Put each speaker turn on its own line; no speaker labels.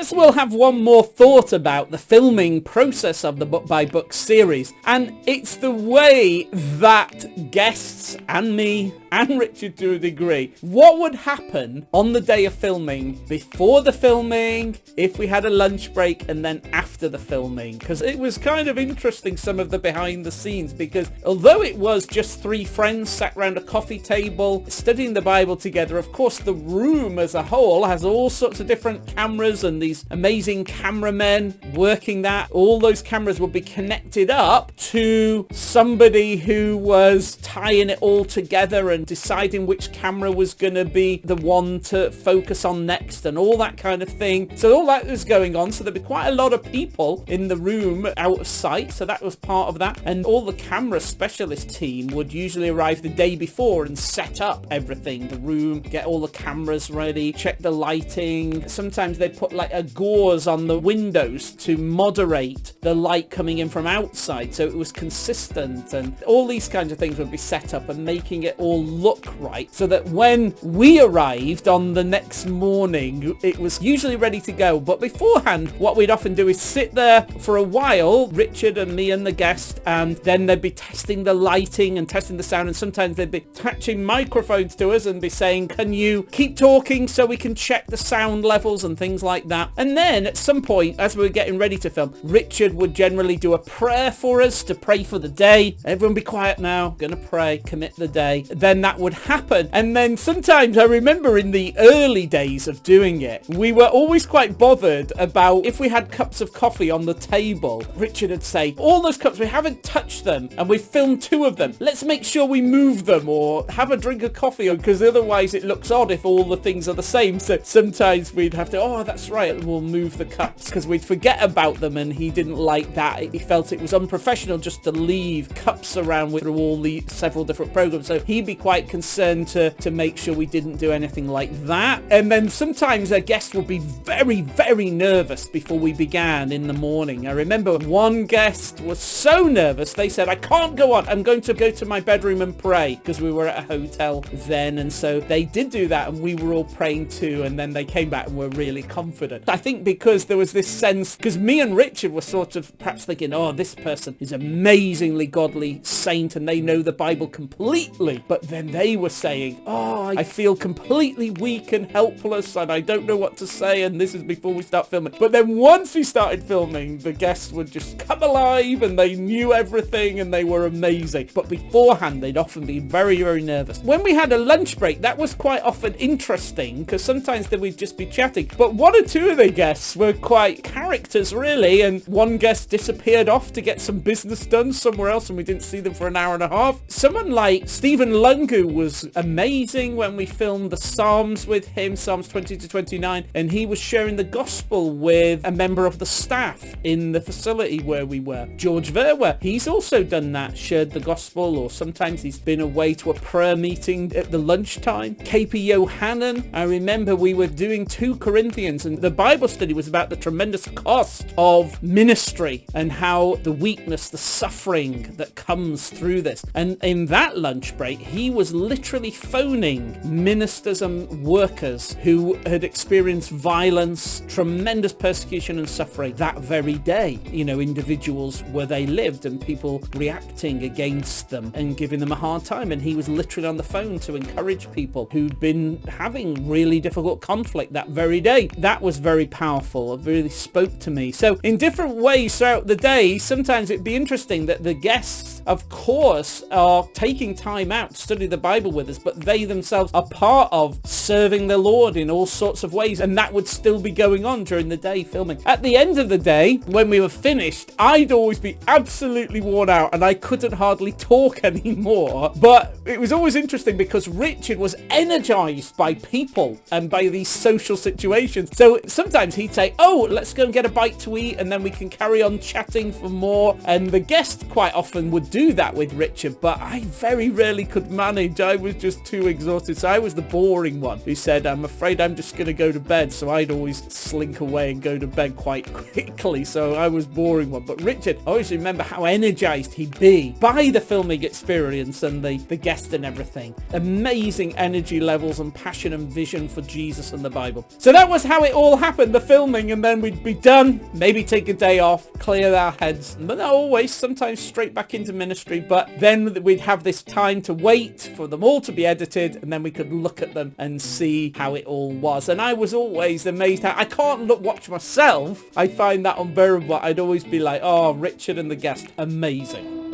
Perhaps we'll have one more thought about the filming process of the Book by Book series, and it's the way that guests and me and Richard to a degree, what would happen on the day of filming, before the filming, if we had a lunch break, and then after the filming, because it was kind of interesting, some of the behind the scenes, because although it was just three friends sat around a coffee table studying the Bible together, of course the room as a whole has all sorts of different cameras and these amazing cameramen working that. All those cameras would be connected up to somebody who was tying it all together and deciding which camera was going to be the one to focus on next and all that kind of thing. So all that was going on. So there'd be quite a lot of people in the room out of sight. So that was part of that. And all the camera specialist team would usually arrive the day before and set up everything, the room, get all the cameras ready, check the lighting. Sometimes they'd put like a gauze on the windows to moderate the light coming in from outside so it was consistent, and all these kinds of things would be set up and making it all look right, so that when we arrived on the next morning it was usually ready to go. But beforehand, what we'd often do is sit there for a while, Richard and me and the guest, and then they'd be testing the lighting and testing the sound, and sometimes they'd be attaching microphones to us and be saying, can you keep talking so we can check the sound levels and things like that. And then at some point, as we were getting ready to film, Richard would generally do a prayer for us to pray for the day. Everyone be quiet now, gonna pray, commit the day. Then that would happen. And then sometimes I remember in the early days of doing it, we were always quite bothered about if we had cups of coffee on the table. Richard would say, all those cups, we haven't touched them and we've filmed two of them. Let's make sure we move them or have a drink of coffee, because otherwise it looks odd if all the things are the same. So sometimes we'd have to, oh, that's right, we'll move the cups, because we'd forget about them, and he didn't like that. He felt it was unprofessional just to leave cups around through all the several different programs. So he'd be quite concerned to make sure we didn't do anything like that. And then sometimes a guest would be very, very nervous before we began in the morning. I remember one guest was so nervous, they said, I can't go on. I'm going to go to my bedroom and pray, because we were at a hotel then. And so they did do that, and we were all praying too. And then they came back and were really confident. I think because there was this sense, because me and Richard were sort of perhaps thinking, oh, this person is amazingly godly saint and they know the Bible completely. But then they were saying, oh, I feel completely weak and helpless and I don't know what to say, and this is before we start filming. But then once we started filming, the guests would just come alive and they knew everything and they were amazing. But beforehand, they'd often be very, very nervous. When we had a lunch break, that was quite often interesting, because sometimes then we'd just be chatting. But one or two of the guests were quite characters, really, and one guest disappeared off to get some business done somewhere else and we didn't see them for an hour and a half. Someone like Stephen Lungu was amazing when we filmed the Psalms with him, Psalms 20 to 29, and he was sharing the gospel with a member of the staff in the facility where we were. George Verwer, he's also done that, shared the gospel, or sometimes he's been away to a prayer meeting at the lunchtime. KP Yohanan, I remember we were doing 2 Corinthians and the Bible study was about the tremendous cost of ministry and how the weakness, the suffering that comes through this. And in that lunch break, he was literally phoning ministers and workers who had experienced violence, tremendous persecution and suffering that very day. You know, individuals where they lived and people reacting against them and giving them a hard time. And he was literally on the phone to encourage people who'd been having really difficult conflict that very day. That was very powerful. It really spoke to me. So in different ways throughout the day, sometimes it'd be interesting that the guests, of course, are taking time out to study the Bible with us, but they themselves are part of serving the Lord in all sorts of ways, and that would still be going on during the day filming. At the end of the day, when we were finished, I'd always be absolutely worn out and I couldn't hardly talk anymore. But it was always interesting because Richard was energized by people and by these social situations. So sometimes he'd say, oh, let's go and get a bite to eat and then we can carry on chatting for more. And the guest quite often would do that with Richard, but I very rarely could manage. I was just too exhausted. So I was the boring one who said, I'm afraid I'm just going to go to bed. So I'd always slink away and go to bed quite quickly. So I was boring one. But Richard, I always remember how energized he'd be by the filming experience and the guest and everything. Amazing energy levels and passion and vision for Jesus and the Bible. So that was how it all happened, the filming, and then we'd be done, maybe take a day off, clear our heads, but not always, sometimes straight back into ministry. But then we'd have this time to wait for them all to be edited, and then we could look at them and see how it all was. And I was always amazed how I can't watch myself. I find that unbearable. I'd always be like, oh, Richard and the guest, amazing.